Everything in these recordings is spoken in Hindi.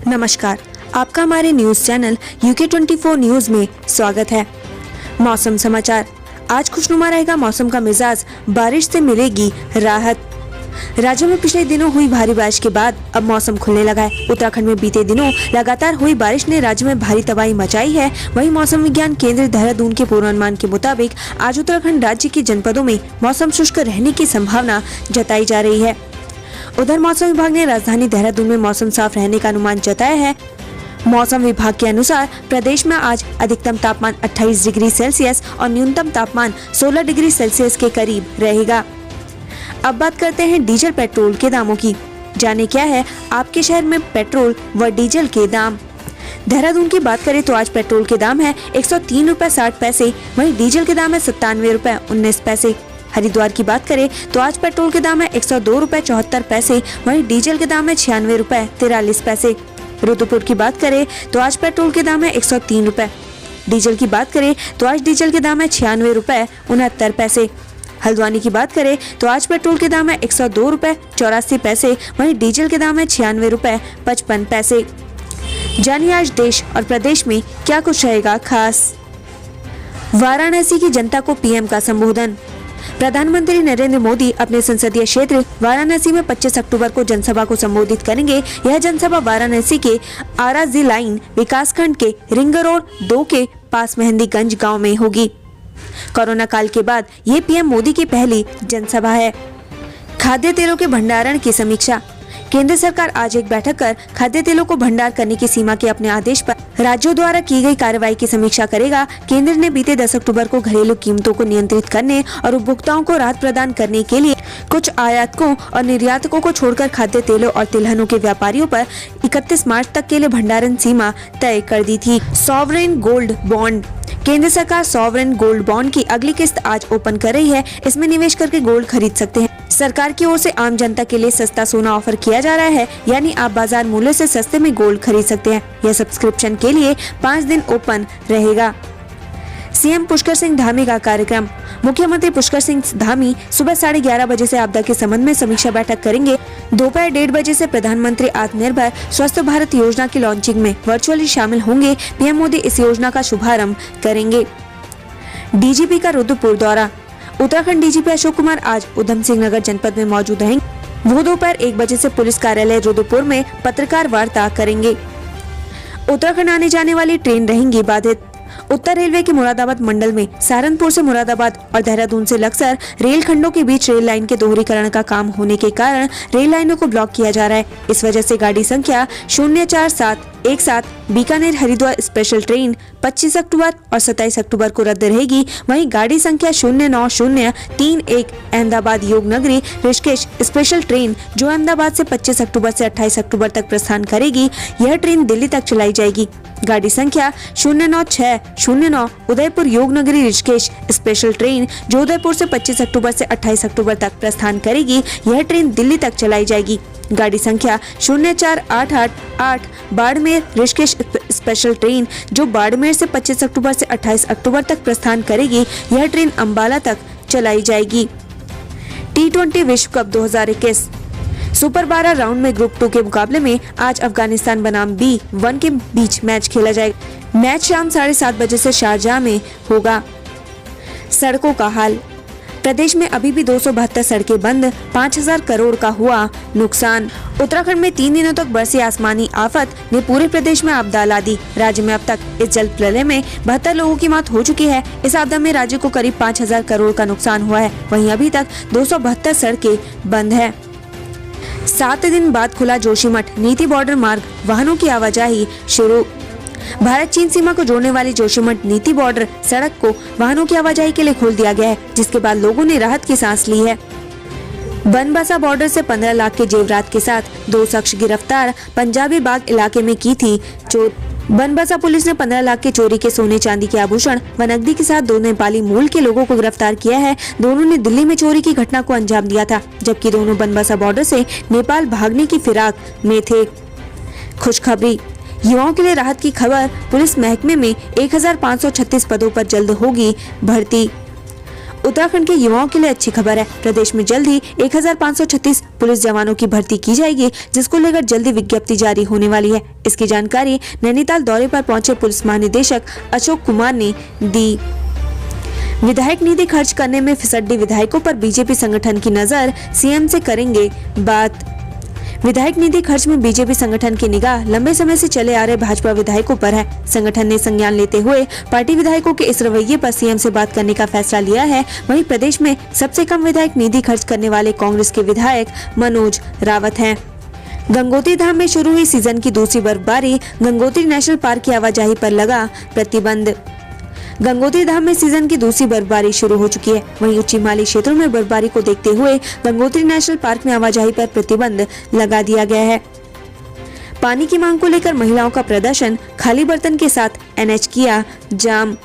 नमस्कार, आपका हमारे न्यूज चैनल UK24 न्यूज में स्वागत है। मौसम समाचार। आज खुशनुमा रहेगा मौसम का मिजाज, बारिश से मिलेगी राहत। राज्य में पिछले दिनों हुई भारी बारिश के बाद अब मौसम खुलने लगा है। उत्तराखंड में बीते दिनों लगातार हुई बारिश ने राज्य में भारी तबाही मचाई है। वहीं मौसम विज्ञान केंद्र देहरादून के पूर्वानुमान के मुताबिक आज उत्तराखंड राज्य के जनपदों में मौसम शुष्क रहने की संभावना जताई जा रही है। उधर मौसम विभाग ने राजधानी देहरादून में मौसम साफ रहने का अनुमान जताया है। मौसम विभाग के अनुसार प्रदेश में आज अधिकतम तापमान 28 डिग्री सेल्सियस और न्यूनतम तापमान 16 डिग्री सेल्सियस के करीब रहेगा। अब बात करते हैं डीजल पेट्रोल के दामों की। जाने क्या है आपके शहर में पेट्रोल व डीजल के दाम। देहरादून की बात करें तो आज पेट्रोल के दाम है 103 रुपए 60 पैसे, वहीं डीजल के दाम है 97 रुपए 19 पैसे। हरिद्वार की बात करें तो आज पेट्रोल के दाम है 102 रुपए 74 पैसे, वहीं डीजल के दाम है 96 रुपए 43 पैसे। रुद्रपुर की बात करें तो आज पेट्रोल के दाम है 103 रुपए। डीजल की बात करें तो आज डीजल के दाम है 96 रुपए 69 पैसे। हल्द्वानी की बात करें तो आज पेट्रोल के दाम है 102 रुपए 84 पैसे, वहीं डीजल के दाम है 96 रुपए 55 पैसे। जानिए आज देश और प्रदेश में क्या कुछ रहेगा खास। वाराणसी की जनता को पीएम का संबोधन। प्रधानमंत्री नरेंद्र मोदी अपने संसदीय क्षेत्र वाराणसी में 25 अक्टूबर को जनसभा को संबोधित करेंगे। यह जनसभा वाराणसी के आराजी लाइन विकासखंड के रिंग रोड 2 के पास मेहंदीगंज गांव में होगी। कोरोना काल के बाद ये पीएम मोदी की पहली जनसभा है। खाद्य तेलों के भंडारण की समीक्षा। केंद्र सरकार आज एक बैठक कर खाद्य तेलों को भंडार करने की सीमा के अपने आदेश पर राज्यों द्वारा की गई कार्रवाई की समीक्षा करेगा। केंद्र ने बीते 10 अक्टूबर को घरेलू कीमतों को नियंत्रित करने और उपभोक्ताओं को राहत प्रदान करने के लिए कुछ आयातकों और निर्यातकों को छोड़कर खाद्य तेलों और तिलहनों के व्यापारियों पर 31 मार्च तक के लिए भंडारण सीमा तय कर दी थी। Sovereign gold bond. केंद्र सरकार सॉवरेन गोल्ड बॉन्ड की अगली किस्त आज ओपन कर रही है। इसमें निवेश करके गोल्ड खरीद सकते हैं। सरकार की ओर से आम जनता के लिए सस्ता सोना ऑफर किया जा रहा है, यानी आप बाजार मूल्य से सस्ते में गोल्ड खरीद सकते हैं। यह सब्सक्रिप्शन के लिए 5 दिन ओपन रहेगा। सीएम पुष्कर सिंह धामी का कार्यक्रम। मुख्यमंत्री पुष्कर सिंह धामी सुबह 11:30 बजे से आपदा के संबंध में समीक्षा बैठक करेंगे। दोपहर 1:30 बजे से प्रधानमंत्री आत्मनिर्भर स्वस्थ भारत योजना की लॉन्चिंग में वर्चुअली शामिल होंगे। पीएम मोदी इस योजना का शुभारंभ करेंगे। डीजीपी का रुद्रपुर दौरा। उत्तराखंड डीजीपी अशोक कुमार आज उधम सिंह नगर जनपद में मौजूद रहेंगे। वो दोपहर 1 बजे से पुलिस कार्यालय रुद्रपुर में पत्रकार वार्ता करेंगे। उत्तराखंड आने जाने वाली ट्रेन रहेंगी बाधित। उत्तर रेलवे के मुरादाबाद मंडल में सहारनपुर से मुरादाबाद और देहरादून से लक्सर रेल खंडों के बीच रेल लाइन के दोहरीकरण का काम होने के कारण रेल लाइनों को ब्लॉक किया जा रहा है। इस वजह से गाड़ी संख्या 04717 बीकानेर हरिद्वार स्पेशल ट्रेन 25 अक्टूबर और 27 अक्टूबर को रद्द रहेगी। वहीं गाड़ी संख्या 09031 अहमदाबाद योगनगरी ऋषिकेश स्पेशल ट्रेन जो अहमदाबाद से 25 अक्टूबर से 28 अक्टूबर तक प्रस्थान करेगी, यह ट्रेन दिल्ली तक चलाई जाएगी। गाड़ी संख्या 09609 उदयपुर योगनगरी ऋषिकेश स्पेशल ट्रेन जो उदयपुर से 25 अक्टूबर से 28 अक्टूबर तक प्रस्थान करेगी, यह ट्रेन दिल्ली तक चलाई जाएगी। गाड़ी संख्या 04888 बाड़मेर ऋषिकेश स्पेशल ट्रेन जो बाड़मेर से 25 अक्टूबर से 28 अक्टूबर तक प्रस्थान करेगी, यह ट्रेन अंबाला तक चलाई जाएगी। T20 विश्व कप 2021 सुपर 12 राउंड में ग्रुप 2 के मुकाबले में आज अफगानिस्तान बनाम B1 के बीच मैच खेला जाएगा। मैच शाम 7:30 बजे से शारजाह में होगा। सड़कों का हाल। प्रदेश में अभी भी 272 सड़कें बंद, 5000 करोड़ का हुआ नुकसान। उत्तराखंड में 3 दिनों तक बरसी आसमानी आफत ने पूरे प्रदेश में आपदा ला दी। राज्य में अब तक इस जल प्रलय में 72 लोगों की मौत हो चुकी है। इस आपदा में राज्य को करीब 5000 करोड़ का नुकसान हुआ है। वहीं अभी तक 272 सड़कें बंद है। 7 दिन बाद खुला जोशीमठ नीति बॉर्डर मार्ग, वाहनों की आवाजाही शुरू। भारत चीन सीमा को जोड़ने वाली जोशीमठ नीति बॉर्डर सड़क को वाहनों की आवाजाही के लिए खोल दिया गया है, जिसके बाद लोगों ने राहत की सांस ली है। बनबसा बॉर्डर से 15 लाख के जेवरात के साथ 2 शख्स गिरफ्तार। पंजाबी बाग इलाके में की थी चोरी। बनबसा पुलिस ने 15 लाख के चोरी के सोने चांदी के आभूषण व नकदी के साथ 2 नेपाली मूल के लोगों को गिरफ्तार किया है। दोनों ने दिल्ली में चोरी की घटना को अंजाम दिया था, जबकि दोनों बनबसा बॉर्डर से नेपाल भागने की फिराक में थे। खुशखबरी, युवाओं के लिए राहत की खबर, पुलिस महकमे में 1536 पदों पर जल्द होगी भर्ती। उत्तराखंड के युवाओं के लिए अच्छी खबर है। प्रदेश में जल्द ही 1536 पुलिस जवानों की भर्ती की जाएगी, जिसको लेकर जल्दी विज्ञप्ति जारी होने वाली है। इसकी जानकारी नैनीताल दौरे पर पहुंचे पुलिस महानिदेशक अशोक कुमार ने दी। विधायक निधि खर्च करने में फिसड्डी विधायकों पर बीजेपी संगठन की नजर, सीएम से करेंगे बात। विधायक निधि खर्च में बीजेपी संगठन की निगाह लंबे समय से चले आ रहे भाजपा विधायकों पर है। संगठन ने संज्ञान लेते हुए पार्टी विधायकों के इस रवैये पर सीएम से बात करने का फैसला लिया है। वहीं प्रदेश में सबसे कम विधायक निधि खर्च करने वाले कांग्रेस के विधायक मनोज रावत हैं। गंगोत्री धाम में शुरू हुई सीजन की दूसरी बर्फबारी, गंगोत्री नेशनल पार्क की आवाजाही पर लगा प्रतिबंध। गंगोत्री धाम में सीजन की दूसरी बर्फबारी शुरू हो चुकी है। वहीं उच्च हिमालयी क्षेत्रों में बर्फबारी को देखते हुए गंगोत्री नेशनल पार्क में आवाजाही पर प्रतिबंध लगा दिया गया है। पानी की मांग को लेकर महिलाओं का प्रदर्शन, खाली बर्तन के साथ एनएच किया जाम।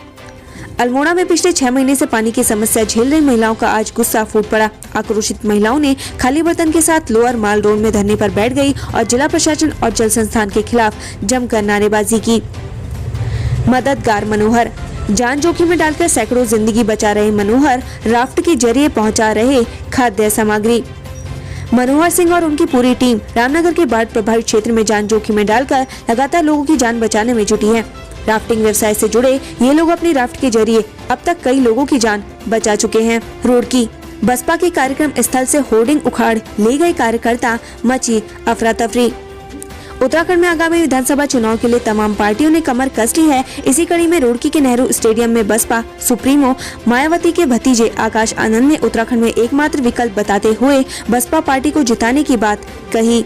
अल्मोड़ा में पिछले 6 महीने से पानी की समस्या झेल रही महिलाओं का आज गुस्सा फूट पड़ा। आक्रोशित महिलाओं ने खाली बर्तन के साथ लोअर माल रोड में धरने पर बैठ गई और जिला प्रशासन और जल संस्थान के खिलाफ जमकर नारेबाजी की। मददगार मनोहर, जान जोखिम में डालकर सैकड़ों जिंदगी बचा रहे मनोहर राफ्ट के जरिए पहुंचा रहे खाद्य सामग्री। मनोहर सिंह और उनकी पूरी टीम रामनगर के बाढ़ प्रभावित क्षेत्र में जान जोखिम में डालकर लगातार लोगों की जान बचाने में जुटी है। राफ्टिंग व्यवसाय से जुड़े ये लोग अपनी राफ्ट के जरिए अब तक कई लोगों की जान बचा चुके हैं। रुड़की, बसपा के कार्यक्रम स्थल से होर्डिंग उखाड़ ले गए कार्यकर्ता, मची अफरा तफरी। उत्तराखंड में आगामी विधानसभा चुनाव के लिए तमाम पार्टियों ने कमर कस ली है। इसी कड़ी में रुड़की के नेहरू स्टेडियम में बसपा सुप्रीमो मायावती के भतीजे आकाश आनंद ने उत्तराखंड में एकमात्र विकल्प बताते हुए बसपा पार्टी को जिताने की बात कही।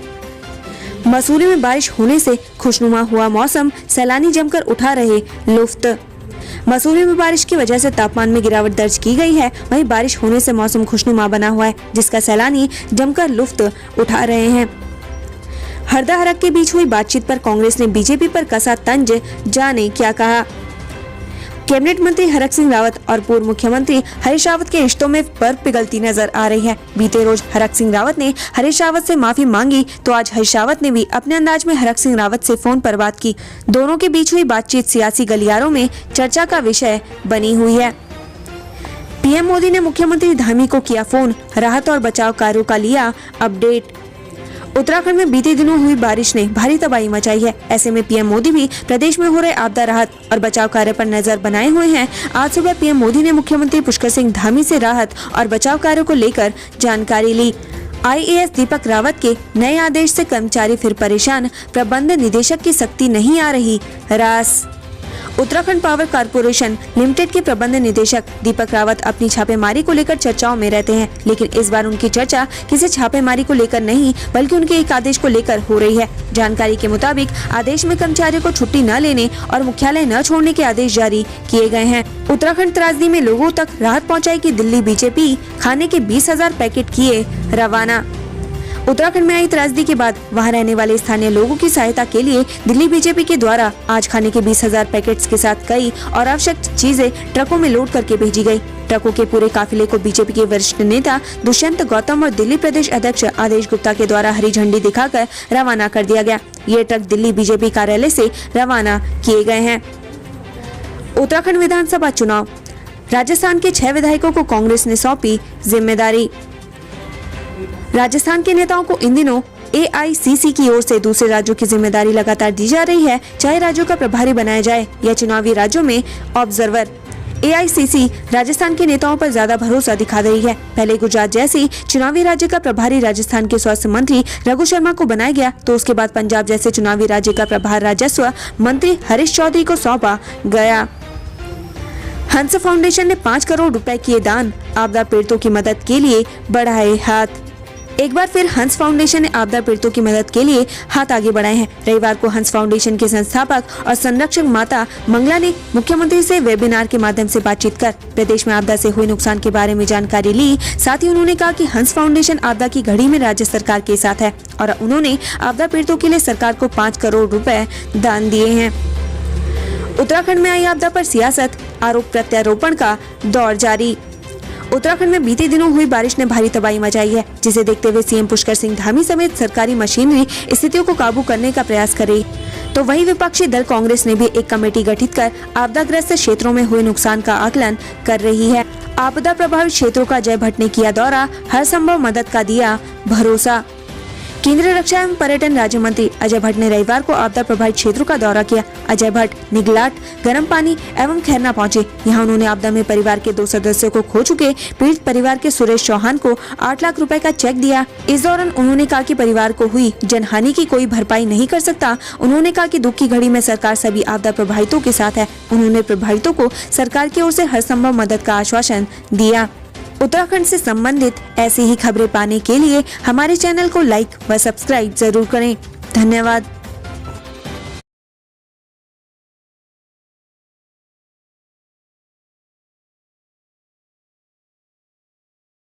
मसूरी में बारिश होने से खुशनुमा हुआ मौसम, सैलानी जमकर उठा रहे लुफ्त। मसूरी में बारिश की वजह से तापमान में गिरावट दर्ज की गई है। वहीं बारिश होने से मौसम खुशनुमा बना हुआ है, जिसका सैलानी जमकर लुफ्त उठा रहे हैं। हरदा हरक के बीच हुई बातचीत पर कांग्रेस ने बीजेपी पर कसा तंज, जाने क्या कहा। कैबिनेट मंत्री हरक सिंह रावत और पूर्व मुख्यमंत्री हरीश रावत के रिश्तों में बर्फ पिघलती नजर आ रही है। बीते रोज हरक सिंह रावत ने हरीश रावत से माफी मांगी, तो आज हरीश रावत ने भी अपने अंदाज में हरक सिंह रावत से फोन पर बात की। दोनों के बीच हुई बातचीत सियासी गलियारों में चर्चा का विषय बनी हुई है। पीएम मोदी ने मुख्यमंत्री धामी को किया फोन, राहत और बचाव कार्यों का लिया अपडेट। उत्तराखंड में बीते दिनों हुई बारिश ने भारी तबाही मचाई है। ऐसे में पीएम मोदी भी प्रदेश में हो रहे आपदा राहत और बचाव कार्य पर नजर बनाए हुए हैं। आज सुबह पीएम मोदी ने मुख्यमंत्री पुष्कर सिंह धामी से राहत और बचाव कार्यों को लेकर जानकारी ली। आईएएस दीपक रावत के नए आदेश से कर्मचारी फिर परेशान, प्रबंध निदेशक की सख्ती नहीं आ रही रास। उत्तराखंड पावर कारपोरेशन लिमिटेड के प्रबंध निदेशक दीपक रावत अपनी छापेमारी को लेकर चर्चाओं में रहते हैं, लेकिन इस बार उनकी चर्चा किसी छापेमारी को लेकर नहीं, बल्कि उनके एक आदेश को लेकर हो रही है। जानकारी के मुताबिक आदेश में कर्मचारियों को छुट्टी न लेने और मुख्यालय न छोड़ने के आदेश जारी किए गए हैं। उत्तराखंड त्रासदी में लोगों तक राहत पहुँचाएगी दिल्ली बीजेपी, खाने के 20,000 पैकेट किए रवाना। उत्तराखंड में आई त्रासदी के बाद वहां रहने वाले स्थानीय लोगों की सहायता के लिए दिल्ली बीजेपी के द्वारा आज खाने के 20,000 पैकेट्स के साथ कई और आवश्यक चीजें ट्रकों में लोड करके भेजी गई। ट्रकों के पूरे काफिले को बीजेपी के वरिष्ठ नेता दुष्यंत गौतम और दिल्ली प्रदेश अध्यक्ष आदेश गुप्ता के द्वारा हरी झंडी दिखाकर रवाना कर दिया गया। ये ट्रक दिल्ली बीजेपी कार्यालय से रवाना किए गए हैं। उत्तराखंड विधानसभा चुनाव, राजस्थान के 6 विधायकों को कांग्रेस ने सौंपी जिम्मेदारी। राजस्थान के नेताओं को इन दिनों एआईसीसी की ओर से दूसरे राज्यों की जिम्मेदारी लगातार दी जा रही है, चाहे राज्यों का प्रभारी बनाया जाए या चुनावी राज्यों में ऑब्जर्वर। एआईसीसी राजस्थान के नेताओं पर ज्यादा भरोसा दिखा रही है। पहले गुजरात जैसे चुनावी राज्य का प्रभारी राजस्थान के स्वास्थ्य मंत्री रघु शर्मा को बनाया गया, तो उसके बाद पंजाब जैसे चुनावी राज्य का प्रभार राजस्व मंत्री हरीश चौधरी को सौंपा गया। हंस फाउंडेशन ने 5 करोड़ रुपए किए दान, आपदा पीड़ितों की मदद के लिए बढ़ाए हाथ। एक बार फिर हंस फाउंडेशन ने आपदा पीड़ितों की मदद के लिए हाथ आगे बढ़ाए हैं। रविवार को हंस फाउंडेशन के संस्थापक और संरक्षक माता मंगला ने मुख्यमंत्री से वेबिनार के माध्यम से बातचीत कर प्रदेश में आपदा से हुए नुकसान के बारे में जानकारी ली। साथ ही उन्होंने कहा कि हंस फाउंडेशन आपदा की घड़ी में राज्य सरकार के साथ है और उन्होंने आपदा पीड़ितों के लिए सरकार को 5 करोड़ रुपए दान दिए हैं। उत्तराखंड में आई आपदा पर सियासत, आरोप प्रत्यारोपण का दौर जारी। उत्तराखंड में बीते दिनों हुई बारिश ने भारी तबाही मचाई है, जिसे देखते हुए सीएम पुष्कर सिंह धामी समेत सरकारी मशीनरी स्थितियों को काबू करने का प्रयास कर रही। तो वही विपक्षी दल कांग्रेस ने भी एक कमेटी गठित कर आपदाग्रस्त क्षेत्रों में हुए नुकसान का आकलन कर रही है। आपदा प्रभावित क्षेत्रों का अजय भट्ट ने किया दौरा, हर संभव मदद का दिया भरोसा। केंद्रीय रक्षा एवं पर्यटन राज्य मंत्री अजय भट्ट ने रविवार को आपदा प्रभावित क्षेत्रों का दौरा किया। अजय भट्ट निगलाट, गरम पानी एवं खैरना पहुंचे। यहां उन्होंने आपदा में परिवार के 2 सदस्यों को खो चुके पीड़ित परिवार के सुरेश चौहान को 8 लाख रुपए का चेक दिया। इस दौरान उन्होंने कहा कि परिवार को हुई जनहानि की कोई भरपाई नहीं कर सकता। उन्होंने कहा कि दुख की घड़ी में सरकार सभी आपदा प्रभावितों के साथ है। उन्होंने प्रभावितों को सरकार की ओर से हर संभव मदद का आश्वासन दिया। उत्तराखंड से संबंधित ऐसी ही खबरें पाने के लिए हमारे चैनल को लाइक व सब्सक्राइब जरूर करें। धन्यवाद।